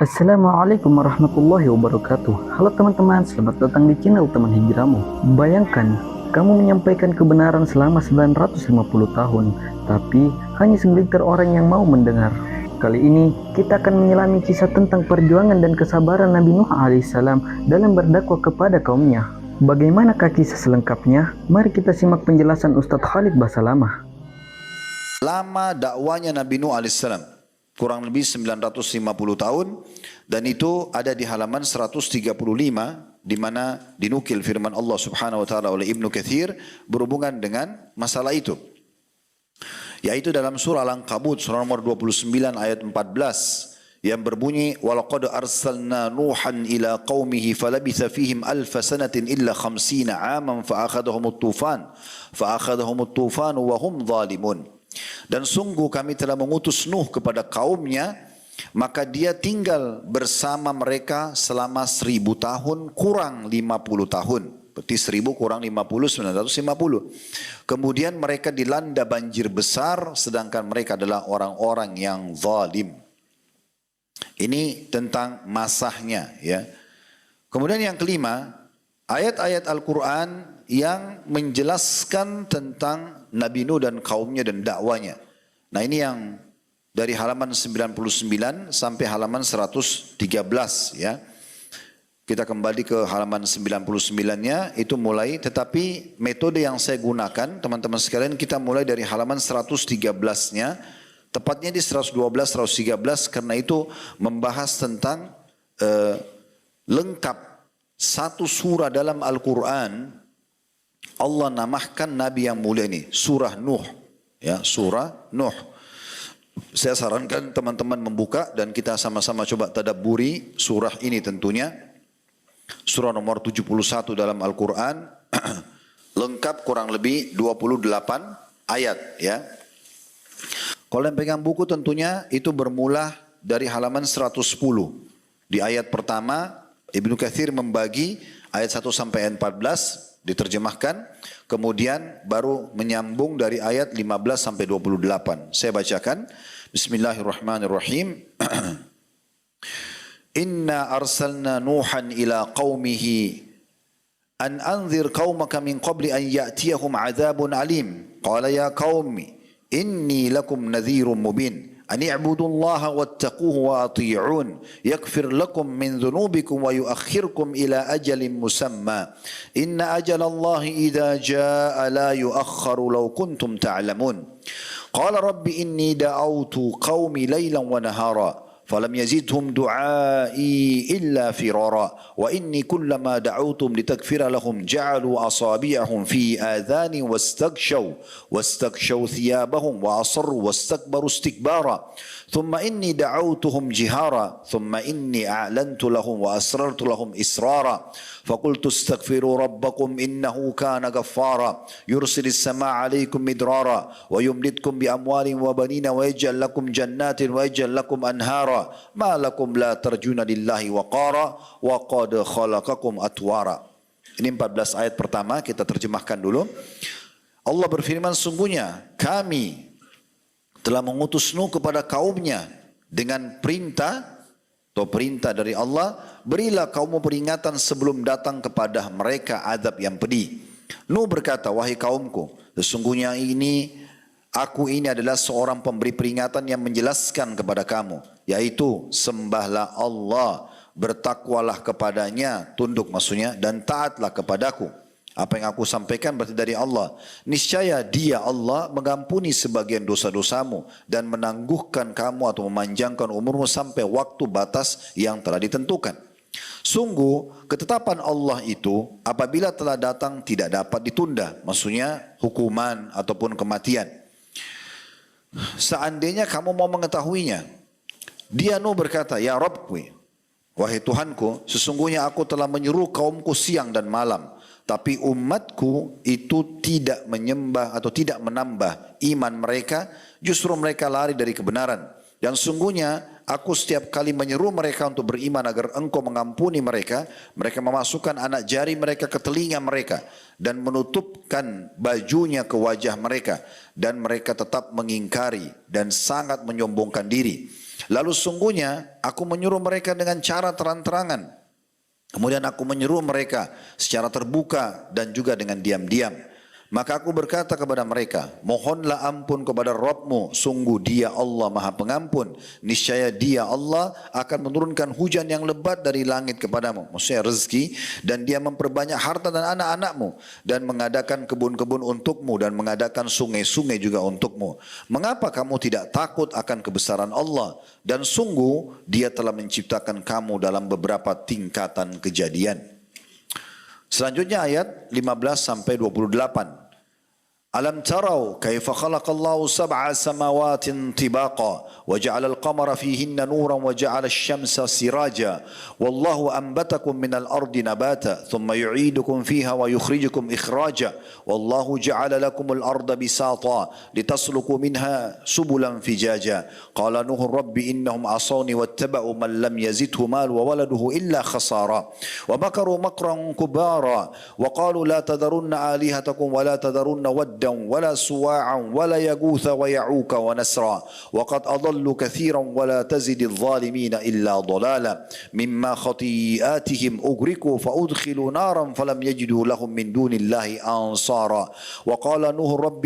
Assalamualaikum warahmatullahi wabarakatuh. Halo teman-teman, selamat datang di channel Teman Hijrahmu. Bayangkan, kamu menyampaikan kebenaran selama 950 tahun, tapi hanya segelintir orang yang mau mendengar. Kali ini, kita akan menyelami kisah tentang perjuangan dan kesabaran Nabi Nuh alaihissalam dalam berdakwah kepada kaumnya. Bagaimanakah kisah selengkapnya? Mari kita simak penjelasan Ustadz Khalid Basalamah. Lama dakwanya Nabi Nuh alaihissalam, kurang lebih 950 tahun, dan itu ada di halaman 135 di mana dinukil firman Allah Subhanahu wa taala oleh Ibnu Katsir berhubungan dengan masalah itu. Yaitu dalam surah Al-Ankabut surah nomor 29 ayat 14 yang berbunyi walaqad arsalna nuhan ila qaumihi falabitha fihim alf sanatin illa 50 aman faakhadhahumut tufan wa hum zalimun. Dan sungguh kami telah mengutus Nuh kepada kaumnya, maka dia tinggal bersama mereka selama 1000 tahun kurang 50 tahun. Berarti 1000 kurang 50, 950. Kemudian mereka dilanda banjir besar, sedangkan mereka adalah orang-orang yang zalim. Ini tentang masahnya, ya. Kemudian yang kelima, ayat-ayat Al-Quran yang menjelaskan tentang Nabi Nuh dan kaumnya dan dakwanya. Nah ini yang dari halaman 99 sampai halaman 113 ya. Kita kembali ke halaman 99-nya itu mulai, tetapi metode yang saya gunakan teman-teman sekalian, kita mulai dari halaman 113-nya, tepatnya di 112, 113 karena itu membahas tentang lengkap satu surah dalam Al-Quran. Allah namakan Nabi yang mulia ini surah Nuh, ya, surah Nuh. Saya sarankan teman-teman membuka dan kita sama-sama coba tadabburi surah ini tentunya. Surah nomor 71 dalam Al-Quran, lengkap kurang lebih 28 ayat, ya. Kalau yang pegang buku tentunya itu bermula dari halaman 110. Di ayat pertama Ibnu Katsir membagi ayat 1 sampai 14 diterjemahkan, kemudian baru menyambung dari ayat 15 sampai 28. Saya bacakan. Bismillahirrahmanirrahim. Inna arsalna Nuhan ila qaumihi an anzir qaumaka min qabli an ya'tiyahum adzabun alim. Qala ya qaumi inni lakum nadhirun mubin. أن اعبدوا الله واتقوه وأطيعون يغفر لكم من ذنوبكم ويؤخركم إلى أجل مسمى إن أجل الله إذا جاء لا يؤخر لو كنتم تعلمون قال رب إني دعوت قومي ليلا ونهارا فلم يزدهم دعائي إلا فرارا وإني كلما دعوتم لتغفر لهم جعلوا أصابعهم في آذان واستغشوا ثيابهم وأصروا واستكبروا استكبارا ثم إني دعوتهم جهارا ثم إني أعلنت لهم وأسررت لهم إسرارا فقلت استغفروا ربكم إنه كان غفارا يرسل السماء عليكم مدرارا ويمددكم بأموال وبنين ويجعل لكم جنات ويجعل لكم أنهارا ما لكم لا ترجون لله وقارا وقد خلقكم أطوارا. Ini 14 ayat pertama kita terjemahkan dulu. Allah berfirman, sungguhnya kami telah mengutus Nuh kepada kaumnya dengan perintah atau perintah dari Allah, berilah kaummu peringatan sebelum datang kepada mereka azab yang pedih. Nuh berkata, wahai kaumku, sesungguhnya aku ini adalah seorang pemberi peringatan yang menjelaskan kepada kamu, yaitu sembahlah Allah, bertakwalah kepadanya, tunduk maksudnya, dan taatlah kepadaku. Apa yang aku sampaikan berarti dari Allah. Niscaya dia Allah mengampuni sebagian dosa-dosamu dan menangguhkan kamu atau memanjangkan umurmu sampai waktu batas yang telah ditentukan. Sungguh ketetapan Allah itu apabila telah datang tidak dapat ditunda. Maksudnya hukuman ataupun kematian. Seandainya kamu mau mengetahuinya. Dia Nuh berkata, ya Rabbku, wahai Tuhanku, sesungguhnya aku telah menyeru kaumku siang dan malam. Tapi umatku itu tidak menyembah atau tidak menambah iman mereka, justru mereka lari dari kebenaran. Dan sungguhnya aku setiap kali menyeru mereka untuk beriman agar engkau mengampuni mereka, mereka memasukkan anak jari mereka ke telinga mereka dan menutupkan bajunya ke wajah mereka, dan mereka tetap mengingkari dan sangat menyombongkan diri. Lalu sungguhnya aku menyuruh mereka dengan cara terang-terangan. Kemudian aku menyuruh mereka secara terbuka dan juga dengan diam-diam. Maka aku berkata kepada mereka, mohonlah ampun kepada Rabbmu, sungguh Dia Allah Maha Pengampun. Niscaya Dia Allah akan menurunkan hujan yang lebat dari langit kepadamu, maksudnya rezeki, dan Dia memperbanyak harta dan anak-anakmu, dan mengadakan kebun-kebun untukmu, dan mengadakan sungai-sungai juga untukmu. Mengapa kamu tidak takut akan kebesaran Allah? Dan sungguh Dia telah menciptakan kamu dalam beberapa tingkatan kejadian. Selanjutnya ayat 15 sampai 28. ألم تروا كيف خلق الله سبع سماوات طباقا وجعل القمر فيهن نورا وجعل الشمس سراجا والله أنبتكم من الأرض نباتا ثم يعيدكم فيها ويخرجكم إخراجا والله جعل لكم الأرض بساطا لتسلكوا منها سبلا فجاجا قال نوح رب إنهم عصوني واتبعوا من لم يزده مال وولده إلا خسارا ومكروا مكرا كبارا وقالوا لا تذرن آلهتكم ولا تذرن ودا ولا سواعا ولا يغوث ويعوق ونسرا وقد أضلوا كثيرا ولا تزد الظالمين إلا ضلالا مما خطيئاتهم أغرقوا فأدخلوا نارا فلم يجدوا لهم من دون الله أنصارا وقال نوح رب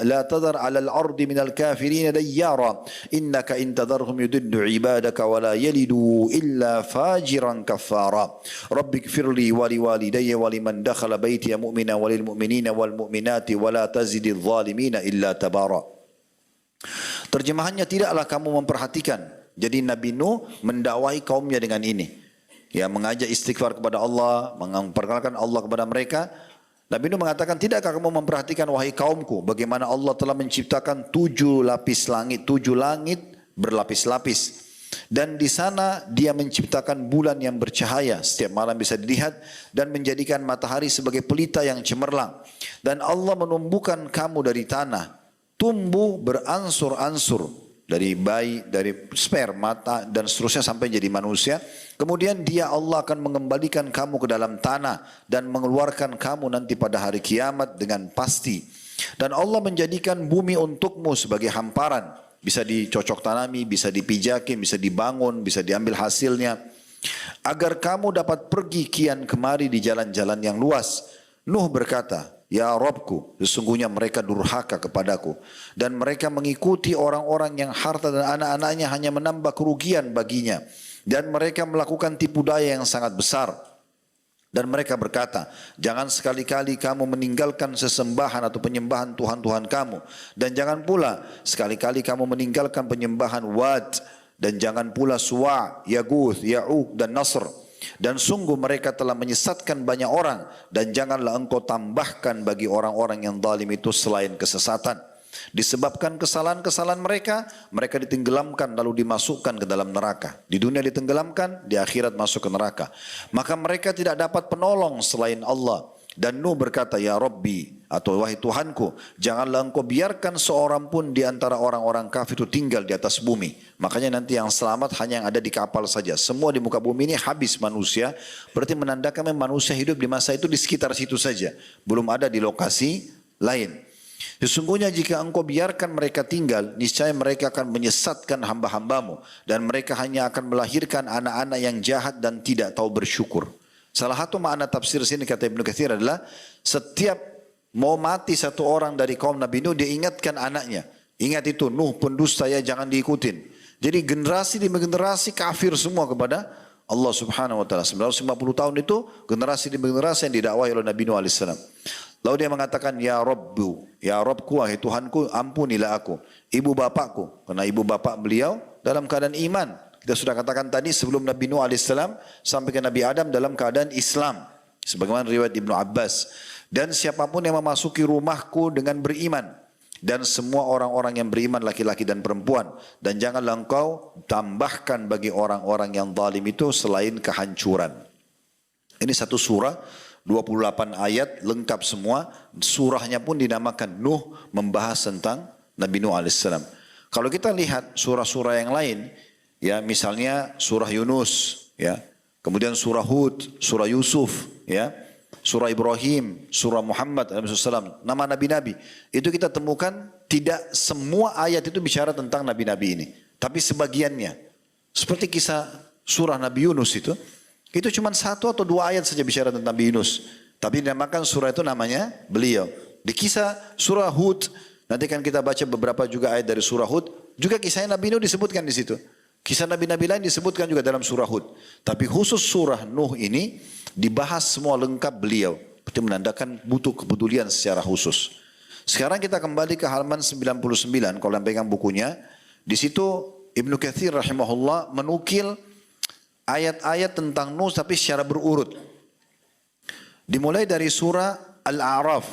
لا تذر على الأرض من الكافرين ديارا إنك إن تذرهم يضل عبادك ولا يلدوا إلا فاجرا كفارا رب اغفر لي ولوالدي ولمن دخل بيتي مؤمنا وللمؤمنين والمؤمنات ولا تزد الظالمين إلا تبارا. Terjemahannya, tidaklah kamu memperhatikan. Jadi Nabi Nuh mendakwahi kaumnya dengan ini, ya, mengajak istighfar kepada Allah, memperkenalkan Allah kepada mereka. Nabi Nuh mengatakan, tidakkah kamu memperhatikan wahai kaumku, bagaimana Allah telah menciptakan 7 lapis langit, 7 langit berlapis-lapis. Dan di sana Dia menciptakan bulan yang bercahaya, setiap malam bisa dilihat, dan menjadikan matahari sebagai pelita yang cemerlang. Dan Allah menumbuhkan kamu dari tanah, tumbuh beransur-ansur, dari bayi, dari sperma dan seterusnya sampai jadi manusia. Kemudian Dia Allah akan mengembalikan kamu ke dalam tanah dan mengeluarkan kamu nanti pada hari kiamat dengan pasti. Dan Allah menjadikan bumi untukmu sebagai hamparan, bisa dicocok tanami, bisa dipijakin, bisa dibangun, bisa diambil hasilnya, agar kamu dapat pergi kian kemari di jalan-jalan yang luas. Nuh berkata, ya Rabbku, sesungguhnya mereka durhaka kepadaku, dan mereka mengikuti orang-orang yang harta dan anak-anaknya hanya menambah kerugian baginya, dan mereka melakukan tipu daya yang sangat besar. Dan mereka berkata, jangan sekali-kali kamu meninggalkan sesembahan atau penyembahan Tuhan-Tuhan kamu. Dan jangan pula sekali-kali kamu meninggalkan penyembahan Wad. Dan jangan pula Suwa', Yaguth, Ya'uq dan Nasr. Dan sungguh mereka telah menyesatkan banyak orang. Dan janganlah engkau tambahkan bagi orang-orang yang zalim itu selain kesesatan. Disebabkan kesalahan-kesalahan mereka, mereka ditenggelamkan lalu dimasukkan ke dalam neraka. Di dunia ditenggelamkan, di akhirat masuk ke neraka. Maka mereka tidak dapat penolong selain Allah. Dan Nuh berkata, ya Rabbi, atau wahai Tuhanku, janganlah engkau biarkan seorang pun di antara orang-orang kafir itu tinggal di atas bumi. Makanya nanti yang selamat hanya yang ada di kapal saja. Semua di muka bumi ini habis manusia. Berarti menandakan manusia hidup di masa itu di sekitar situ saja. Belum ada di lokasi lain. Sesungguhnya jika engkau biarkan mereka tinggal, niscaya mereka akan menyesatkan hamba-hambamu. Dan mereka hanya akan melahirkan anak-anak yang jahat dan tidak tahu bersyukur. Salah satu makna tafsir sini kata Ibnu Katsir adalah, setiap mau mati satu orang dari kaum Nabi Nuh, dia ingatkan anaknya. Ingat itu, Nuh pendusta ya, jangan diikutin. Jadi generasi demi generasi kafir semua kepada Allah subhanahu wa ta'ala. 950 tahun itu generasi demi generasi yang didakwahi oleh Nabi Nuh alaihissalam. Lalu dia mengatakan, ya Rabbu, ya Rabbku, wahai Tuhanku, ampunilah aku, ibu bapakku. Karena ibu bapak beliau dalam keadaan iman. Kita sudah katakan tadi, sebelum Nabi Nuh alaihissalam sampai ke Nabi Adam dalam keadaan Islam. Sebagaimana riwayat Ibnu Abbas. Dan siapapun yang memasuki rumahku dengan beriman. Dan semua orang-orang yang beriman, laki-laki dan perempuan. Dan janganlah engkau tambahkan bagi orang-orang yang zalim itu selain kehancuran. Ini satu surah, 28 ayat lengkap semua. Surahnya pun dinamakan Nuh, membahas tentang Nabi Nuh alaihissalam. Kalau kita lihat surah-surah yang lain, ya misalnya surah Yunus, ya, kemudian surah Hud, surah Yusuf, ya, surah Ibrahim, surah Muhammad alaihissalam, nama nabi-nabi itu kita temukan Tidak semua ayat itu bicara tentang nabi-nabi ini. Tapi sebagiannya. Seperti kisah surah Nabi Yunus itu cuma 1 atau 2 ayat saja bicara tentang Nabi Yunus. Tapi dinamakan surah itu namanya beliau. Di kisah surah Hud, nanti kan kita baca beberapa juga ayat dari surah Hud, juga kisahnya Nabi Nuh disebutkan di situ. Kisah nabi-nabi lain disebutkan juga dalam surah Hud. Tapi khusus surah Nuh ini dibahas semua lengkap beliau. Itu menandakan butuh kepedulian secara khusus. Sekarang kita kembali ke halaman 99 kalau yang pegang bukunya. Di situ Ibnu Katsir rahimahullah menukil ayat-ayat tentang Nuh tapi secara berurut. Dimulai dari surah Al-A'raf,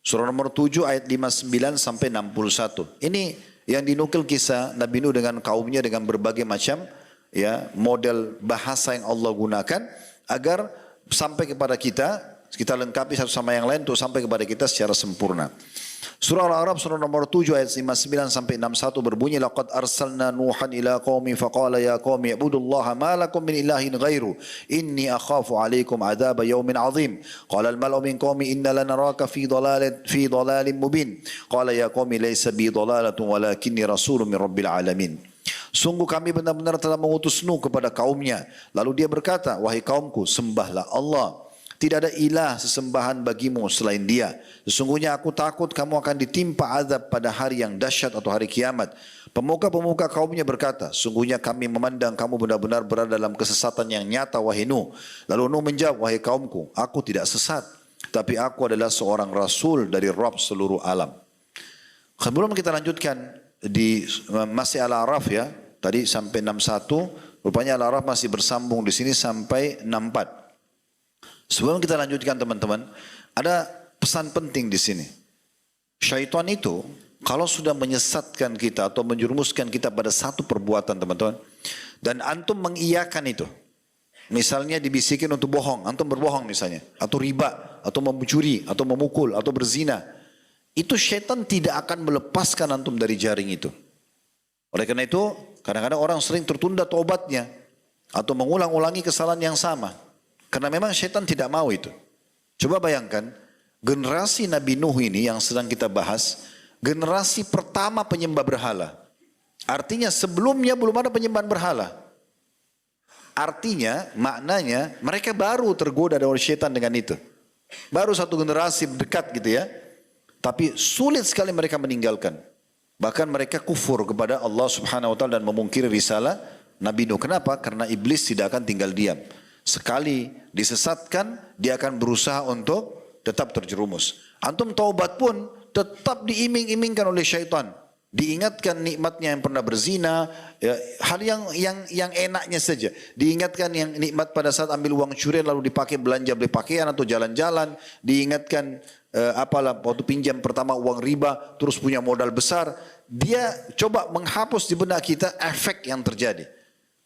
surah nomor 7 ayat 59 sampai 61. Ini yang dinukil kisah Nabi Nuh dengan kaumnya dengan berbagai macam ya model bahasa yang Allah gunakan agar sampai kepada kita lengkapi satu sama yang lain untuk sampai kepada kita secara sempurna. Surah Al-A'raf surah nomor 7 ayat 59 sampai 61 berbunyi laqad arsalna nuhan ila qaumi faqala ya qaumi ibudullaha ma lakum min ilahin ghairu inni akhafu alaikum adzab yaumin azim qala al-mala'u min qaumi inna lanaraka fi dhalalin mubin qala ya qaumi laysa bi dhalalatun walakinni rasulun min rabbil alamin. Sungguh kami benar-benar telah mengutus Nuh kepada kaumnya. Lalu dia berkata, wahai kaumku, sembahlah Allah. Tidak ada ilah sesembahan bagimu selain dia. Sesungguhnya aku takut kamu akan ditimpa azab pada hari yang dahsyat atau hari kiamat. Pemuka-pemuka kaumnya berkata, sungguhnya kami memandang kamu benar-benar berada dalam kesesatan yang nyata wahai Nuh. Lalu Nuh menjawab, wahai kaumku, aku tidak sesat. Tapi aku adalah seorang rasul dari Rabb seluruh alam. Sebelum kita lanjutkan di masih Al-A'raf ya, tadi sampai 61, rupanya Al-A'raf masih bersambung di sini sampai 64. Sebelum kita lanjutkan teman-teman, ada pesan penting di sini. Syaitan itu kalau sudah menyesatkan kita atau menjerumuskan kita pada satu perbuatan teman-teman, dan antum mengiyakan itu, misalnya dibisikin untuk bohong, antum berbohong misalnya, atau riba, atau mencuri, atau memukul, atau berzina, itu syaitan tidak akan melepaskan antum dari jaring itu. Oleh karena itu, kadang-kadang orang sering tertunda taubatnya, atau mengulang-ulangi kesalahan yang sama. Karena memang syaitan tidak mau itu. Coba bayangkan, generasi Nabi Nuh ini yang sedang kita bahas, generasi pertama penyembah berhala. Artinya sebelumnya belum ada penyembahan berhala. Artinya, maknanya mereka baru tergoda oleh syaitan dengan itu. Baru satu generasi dekat gitu ya. Tapi sulit sekali mereka meninggalkan. Bahkan mereka kufur kepada Allah subhanahu wa ta'ala dan memungkiri risalah Nabi Nuh. Kenapa? Karena iblis tidak akan tinggal diam. Sekali disesatkan, dia akan berusaha untuk tetap terjerumus. Antum taubat pun tetap diiming-imingkan oleh syaitan. Diingatkan nikmatnya yang pernah berzina, ya, hal yang enaknya saja. Diingatkan yang nikmat pada saat ambil uang curian lalu dipakai belanja beli pakaian atau jalan-jalan. Diingatkan waktu pinjam pertama uang riba, terus punya modal besar. Dia coba menghapus di benak kita efek yang terjadi.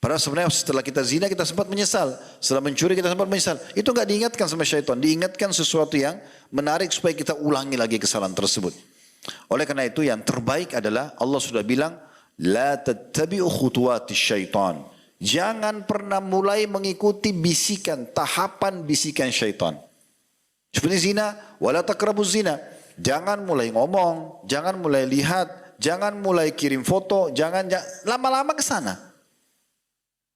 Padahal sebenarnya setelah kita zina kita sempat menyesal. Setelah mencuri kita sempat menyesal. Itu enggak diingatkan sama syaitan. Diingatkan sesuatu yang menarik supaya kita ulangi lagi kesalahan tersebut. Oleh karena itu yang terbaik adalah Allah sudah bilang, La tattabi'u khutuwati syaitan. Jangan pernah mulai mengikuti bisikan, tahapan bisikan syaitan. Seperti zina, wala taqrabuz zina. Jangan mulai ngomong, jangan mulai lihat, jangan mulai kirim foto, jangan lama-lama ke sana.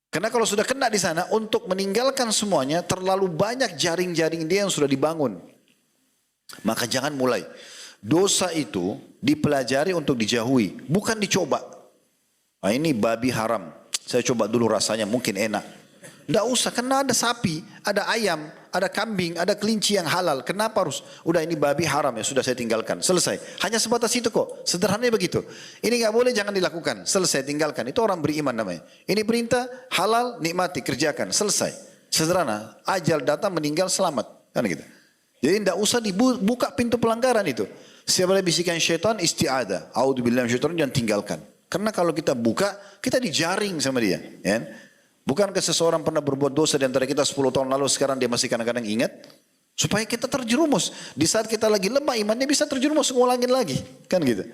Karena kalau sudah kena di sana, untuk meninggalkan semuanya, terlalu banyak jaring-jaring dia yang sudah dibangun. Maka jangan mulai. Dosa itu dipelajari untuk dijauhi, bukan dicoba. Nah, ini babi haram. Saya coba dulu rasanya, mungkin enak. Tidak usah, karena ada sapi, ada ayam, ada kambing, ada kelinci yang halal. Kenapa harus? Udah ini babi haram ya, sudah saya tinggalkan. Selesai. Hanya sebatas itu kok. Sederhananya begitu. Ini nggak boleh, jangan dilakukan. Selesai, tinggalkan. Itu orang beriman namanya. Ini perintah, halal, nikmati, kerjakan. Selesai. Sederhana. Ajal datang, meninggal, selamat. Kan gitu. Jadi tidak usah dibuka pintu pelanggaran itu. Siapa ada bisikan syaitan, isti'adah. A'udzubillahi minasyaitonir rajim, jangan tinggalkan. Karena kalau kita buka, kita dijaring sama dia. Ya. Bukankah seseorang pernah berbuat dosa di antara kita 10 tahun lalu, sekarang dia masih kadang-kadang ingat? Supaya kita terjerumus. Di saat kita lagi lemah imannya bisa terjerumus, ngulangin lagi. Kan gitu.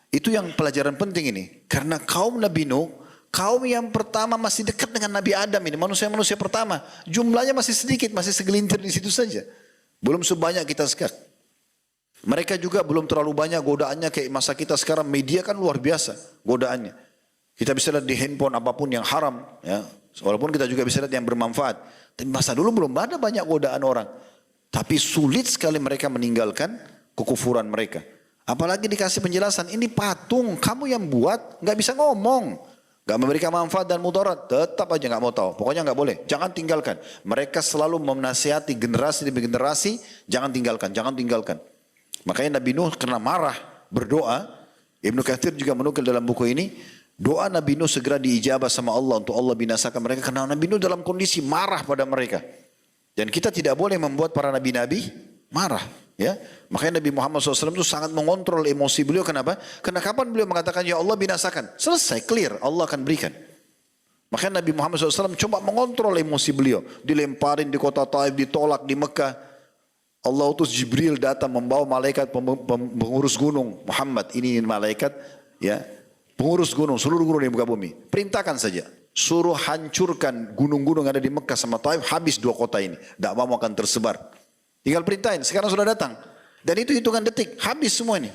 Itu yang pelajaran penting ini. Karena kaum Nabi Nuh, kaum yang pertama masih dekat dengan Nabi Adam ini. Manusia-manusia pertama. Jumlahnya masih sedikit, masih segelintir di situ saja. Belum sebanyak kita sekarang. Mereka juga belum terlalu banyak godaannya kayak masa kita sekarang. Media kan luar biasa godaannya. Kita bisa lihat di handphone apapun yang haram, ya. Walaupun kita juga bisa lihat yang bermanfaat. Tapi masa dulu belum ada banyak godaan orang. Tapi sulit sekali mereka meninggalkan kekufuran mereka. Apalagi dikasih penjelasan, ini patung, kamu yang buat, nggak bisa ngomong. Nggak memberikan manfaat dan mudarat, tetap aja nggak mau tahu. Pokoknya nggak boleh, jangan tinggalkan. Mereka selalu menasihati generasi demi generasi, jangan tinggalkan, jangan tinggalkan. Makanya Nabi Nuh karena marah, berdoa. Ibnu Katsir juga menukil dalam buku ini, doa Nabi Nuh segera diijabah sama Allah untuk Allah binasakan mereka. Karena Nabi Nuh dalam kondisi marah pada mereka. Dan kita tidak boleh membuat para nabi-nabi marah. Ya, makanya Nabi Muhammad SAW itu sangat mengontrol emosi beliau. Kenapa? Karena kapan beliau mengatakan ya Allah binasakan, selesai, clear, Allah akan berikan. Makanya Nabi Muhammad SAW coba mengontrol emosi beliau. Dilemparin di kota Taif, ditolak di Mekah. Allah utus Jibril datang membawa malaikat pengurus gunung. Muhammad, ini malaikat, ya, pengurus gunung, seluruh gunung di muka bumi. Perintahkan saja, suruh hancurkan gunung-gunung yang ada di Mekah sama Taif, habis 2 kota ini. Dakwah akan tersebar. Tinggal perintahin, sekarang sudah datang. Dan itu hitungan detik, habis semua ini.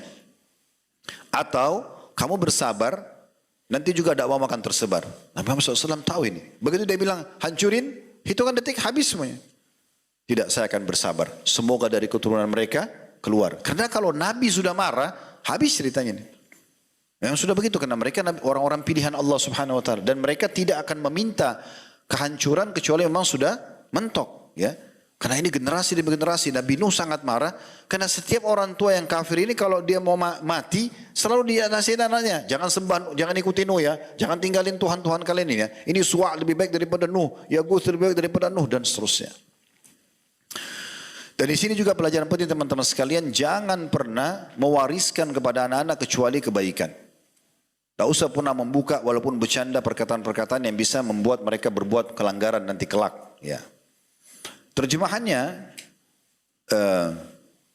Atau kamu bersabar, nanti juga dakwah akan tersebar. Nabi Muhammad SAW tahu ini. Begitu dia bilang, hancurin, hitungan detik, habis semuanya. Tidak, saya akan bersabar. Semoga dari keturunan mereka keluar. Karena kalau Nabi sudah marah, habis ceritanya ini. Memang sudah begitu, karena mereka orang-orang pilihan Allah Subhanahu Wa Taala. Dan mereka tidak akan meminta kehancuran kecuali memang sudah mentok. Ya. Karena ini generasi demi generasi. Nabi Nuh sangat marah. Karena setiap orang tua yang kafir ini kalau dia mau mati, selalu dia nasihat anaknya. Jangan sembah, jangan ikuti Nuh ya. Jangan tinggalin Tuhan-Tuhan kalian ini ya. Ini Suwa lebih baik daripada Nuh. Yaguth lebih baik daripada Nuh dan seterusnya. Dan di sini juga pelajaran penting teman-teman sekalian. Jangan pernah mewariskan kepada anak-anak kecuali kebaikan. Tak usah pernah membuka walaupun bercanda perkataan-perkataan yang bisa membuat mereka berbuat kelanggaran nanti kelak. Ya. Terjemahannya,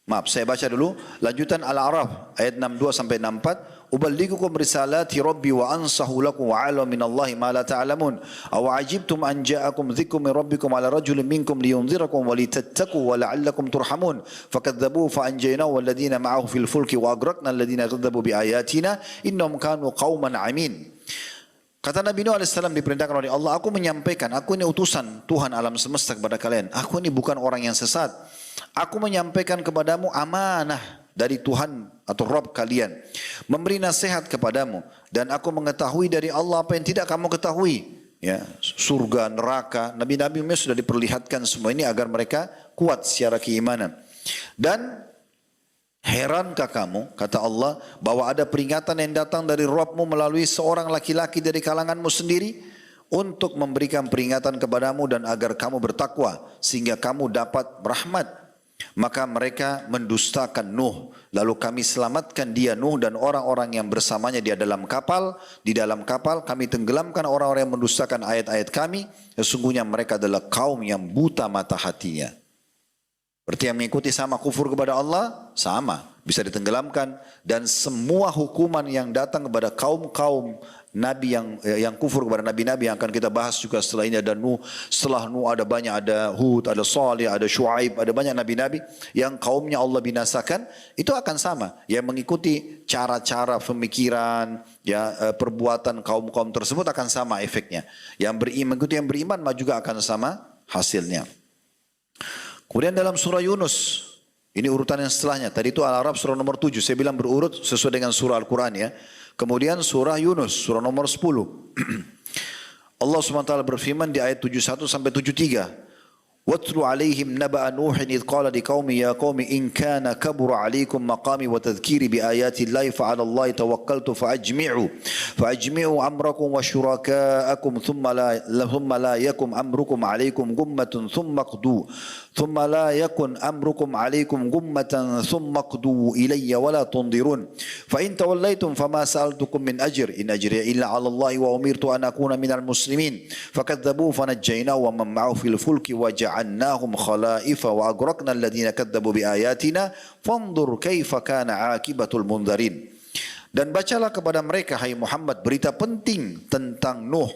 maaf saya baca dulu, lanjutan Al-A'raf ayat 62 sampai 64. Uballigukum risalati rabbi wa ansahu lakum wa a'lamu minallahi ma la ta'lamun. Aw ajibtum an ja'akum dhikrun min rabbikum ala rajulin minkum liyunzirakum wa litattaqu wa la'allakum turhamun. Fakadzabuhu fa anjaynahu walladhina ma'ahu fil fulki wa agraqna alladhina kadzabu bi ayatina innahum kanu qauman 'amin. Kata Nabi Nuh AS diperintahkan oleh Allah, aku menyampaikan, aku ini utusan Tuhan alam semesta kepada kalian. Aku ini bukan orang yang sesat. Aku menyampaikan kepadamu amanah dari Tuhan atau Rabb kalian. Memberi nasihat kepadamu. Dan aku mengetahui dari Allah apa yang tidak kamu ketahui. Ya, surga, neraka. Nabi-Nabi sudah diperlihatkan semua ini agar mereka kuat secara keimanan. Dan herankah kamu, kata Allah, bahwa ada peringatan yang datang dari Rabbmu melalui seorang laki-laki dari kalanganmu sendiri untuk memberikan peringatan kepadamu dan agar kamu bertakwa sehingga kamu dapat rahmat. Maka mereka mendustakan Nuh. Lalu kami selamatkan dia Nuh dan orang-orang yang bersamanya dia dalam kapal. Di dalam kapal kami tenggelamkan orang-orang yang mendustakan ayat-ayat kami. Sesungguhnya mereka adalah kaum yang buta mata hatinya. Berarti yang mengikuti sama kufur kepada Allah, sama. Bisa ditenggelamkan. Dan semua hukuman yang datang kepada kaum-kaum Nabi yang kufur kepada Nabi-Nabi yang akan kita bahas juga setelah ini ada Nuh. Setelah Nuh ada banyak, ada Hud, ada Salih, ada Shu'aib, ada banyak Nabi-Nabi yang kaumnya Allah binasakan. Itu akan sama. Yang mengikuti cara-cara pemikiran, ya, perbuatan kaum-kaum tersebut akan sama efeknya. Yang mengikuti yang beriman juga akan sama hasilnya. Kemudian dalam surah Yunus, ini urutan yang setelahnya. Tadi itu Al-A'raf surah nomor 7. Saya bilang berurut sesuai dengan surah Al-Quran ya. Kemudian surah Yunus, surah nomor 10. Allah SWT berfirman di ayat 71 sampai 73. وَاتْلُ عَلَيْهِمْ نَبَأَ نُوحٍ إِذْ قَالَ لِقَوْمِ يَا قَوْمِ إِنْ كَانَ كَبُرَ عَلَيْكُمْ مَقَامِي وَتَذْكِيرِي بِآيَاتِ اللَّهِ فَعَلَى اللَّهِ تَوَكَّلْتُ فَأَجْمِعُوا أَمْرَكُمْ وَشُرَكَاءَكُمْ ثُمَّ لَا يَكُنْ أَمْرُكُمْ عَلَيْكُمْ غُمَّةٌ ثُمَّ اقْضُوا إِلَيَّ وَلَا تُنْظِرُونَ فَإِنْ تَوَلَّيْتُمْ فَمَا سَأَلْتُكُمْ مِنْ أَجْرٍ إِنْ أَجْرِيَ إِلَّا عَلَى اللَّهِ وَأُمِرْتُ أَنْ أَكُونَ مِنَ الْمُسْلِمِينَ فَكَذَّبُوهُ فَنَجَّيْنَاهُ وَمَنْ مَعَهُ فِي الْفُلْكِ وَجَعَلْنَاهُمْ خَلَائِفَ وَأَغْرَقْنَا الَّذِينَ كَذَّبُوا بِآيَاتِنَا فَانظُرْ كَيْفَ كَانَ عَاقِبَةُ الْمُنذَرِينَ. Dan bacalah kepada mereka, hai Muhammad, berita penting tentang Nuh.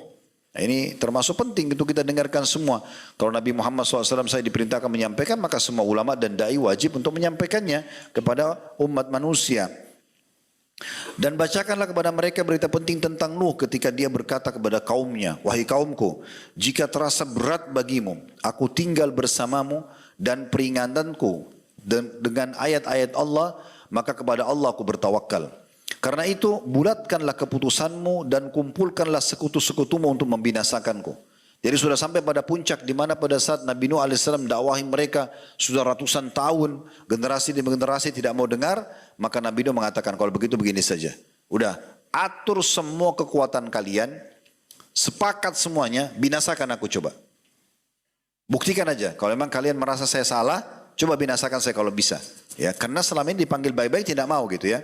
Nah, ini termasuk penting untuk kita dengarkan semua. Kalau Nabi Muhammad SAW saya diperintahkan menyampaikan, maka semua ulama dan da'i wajib untuk menyampaikannya kepada umat manusia. Dan bacakanlah kepada mereka berita penting tentang Nuh ketika dia berkata kepada kaumnya, wahai kaumku, jika terasa berat bagimu, aku tinggal bersamamu dan peringatanku dengan ayat-ayat Allah, maka kepada Allah aku bertawakal. Karena itu bulatkanlah keputusanmu dan kumpulkanlah sekutu-sekutumu untuk membinasakanku. Jadi sudah sampai pada puncak di mana pada saat Nabi Nuh alaihissalam dakwahi mereka sudah ratusan tahun, generasi demi generasi tidak mau dengar, maka Nabi Nuh mengatakan kalau begitu begini saja. Udah, atur semua kekuatan kalian, sepakat semuanya, binasakan aku coba. Buktikan aja, kalau memang kalian merasa saya salah, coba binasakan saya kalau bisa. Ya, karena selama ini dipanggil baik-baik tidak mau gitu ya.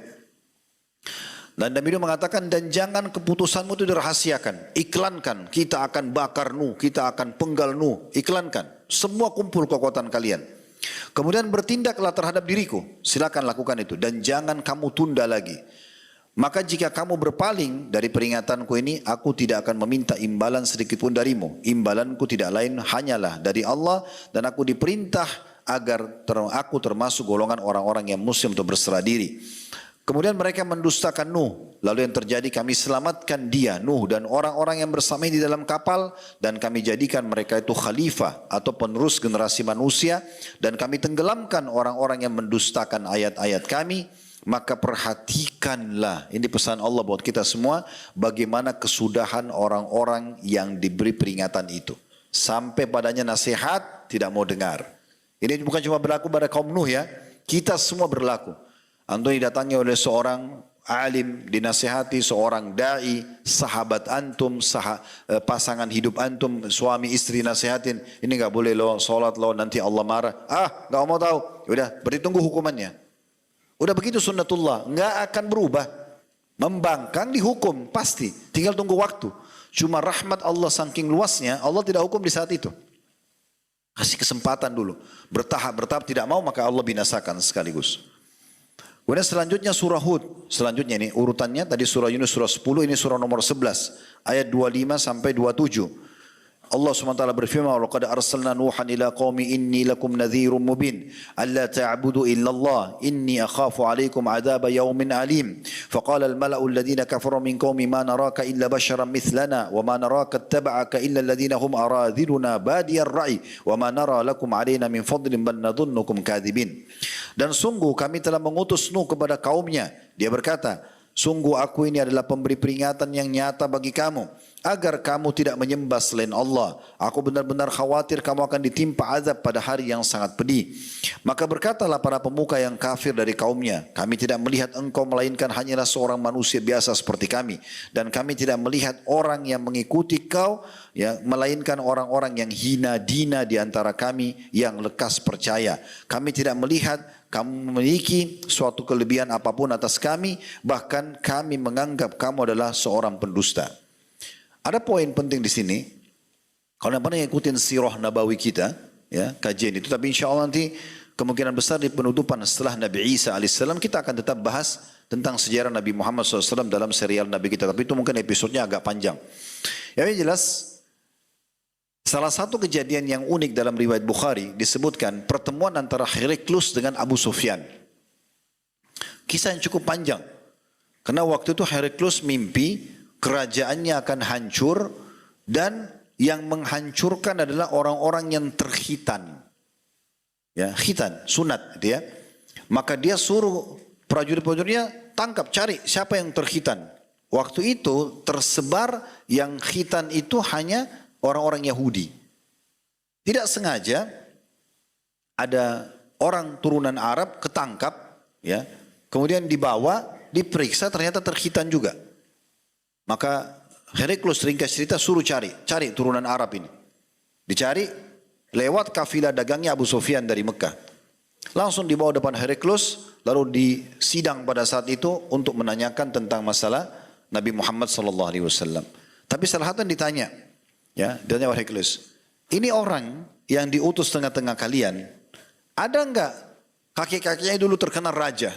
Dan Nabi Nuh mengatakan, dan jangan keputusanmu itu dirahasiakan. Iklankan, kita akan bakar Nuh, kita akan penggal Nuh. Iklankan, semua kumpul kekuatan kalian. Kemudian bertindaklah terhadap diriku, silakan lakukan itu. Dan jangan kamu tunda lagi. Maka jika kamu berpaling dari peringatanku ini, aku tidak akan meminta imbalan sedikit pun darimu. Imbalanku tidak lain hanyalah dari Allah, dan aku diperintah agar aku termasuk golongan orang-orang yang muslim untuk berserah diri. Kemudian mereka mendustakan Nuh. Lalu yang terjadi kami selamatkan dia, Nuh dan orang-orang yang bersamanya di dalam kapal. Dan kami jadikan mereka itu khalifah atau penerus generasi manusia. Dan kami tenggelamkan orang-orang yang mendustakan ayat-ayat kami. Maka perhatikanlah, ini pesan Allah buat kita semua, bagaimana kesudahan orang-orang yang diberi peringatan itu. Sampai padanya nasihat, tidak mau dengar. Ini bukan cuma berlaku pada kaum Nuh ya. Kita semua berlaku. Antum didatangi oleh seorang alim, dinasihati seorang da'i, sahabat antum, pasangan hidup antum, suami istri nasihatin, ini enggak boleh lo, salat lo, nanti Allah marah. Enggak mau tahu. Udah, berarti tunggu hukumannya. Udah begitu sunnatullah, enggak akan berubah. Membangkang dihukum, pasti. Tinggal tunggu waktu. Cuma rahmat Allah saking luasnya, Allah tidak hukum di saat itu. Kasih kesempatan dulu. Bertahap tidak mau, maka Allah binasakan sekaligus. Kemudian selanjutnya surah Hud. Selanjutnya ini urutannya tadi surah Yunus surah 10, ini surah nomor 11 ayat 25 sampai 27. Allah SWT berfirman, "Laqad arsalna Nuhan ila qaumi inni lakum nadhirum mubin alla ta'budu illa Allah inni akhafu 'alaikum 'adzaba yaumin alim." Faqala al-mala'u alladhina kafaru min qaumi ma naraka illa basharan mithlana wa ma naraka ittaba'aka illa alladhina hum aradhiluna badiyar ra'i wa ma nara lakum 'alaina min fadlin bal nadhunnukum kadhibin. Dan sungguh kami telah mengutus Nuh kepada kaumnya. Dia berkata, sungguh aku ini adalah pemberi peringatan yang nyata bagi kamu, agar kamu tidak menyembah selain Allah. Aku benar-benar khawatir kamu akan ditimpa azab pada hari yang sangat pedih. Maka berkatalah para pemuka yang kafir dari kaumnya, kami tidak melihat engkau melainkan hanyalah seorang manusia biasa seperti kami. Dan kami tidak melihat orang yang mengikuti kau, ya, melainkan orang-orang yang hina dina di antara kami yang lekas percaya. Kami tidak melihat kamu memiliki suatu kelebihan apapun atas kami, bahkan kami menganggap kamu adalah seorang pendusta. Ada poin penting di sini. Kalau yang pernah ikutin sirah nabawi kita, ya, kajian itu, tapi insya Allah nanti kemungkinan besar di penutupan setelah Nabi Isa alaihissalam kita akan tetap bahas tentang sejarah Nabi Muhammad SAW dalam serial Nabi kita. Tapi itu mungkin episodenya agak panjang. Yang jelas, salah satu kejadian yang unik dalam riwayat Bukhari disebutkan pertemuan antara Heraklus dengan Abu Sufyan. Kisah yang cukup panjang. Karena waktu itu Heraklus mimpi kerajaannya akan hancur dan yang menghancurkan adalah orang-orang yang terkhitan. Ya, khitan, sunat gitu ya. Maka dia suruh prajurit-prajuritnya tangkap, cari siapa yang terkhitan. Waktu itu tersebar yang khitan itu hanya orang-orang Yahudi. Tidak sengaja ada orang turunan Arab ketangkap, ya. Kemudian dibawa, diperiksa, ternyata terkhitan juga. Maka Heraklus ringkas cerita suruh cari turunan Arab ini. Dicari lewat kafilah dagangnya Abu Sufyan dari Mekah. Langsung dibawa depan Heraklus, lalu disidang pada saat itu untuk menanyakan tentang masalah Nabi Muhammad SAW. Tapi salah satu ditanya, ya, ditanya oleh Heraklus, ini orang yang diutus tengah-tengah kalian, ada enggak kakek-kakeknya dulu terkenal raja?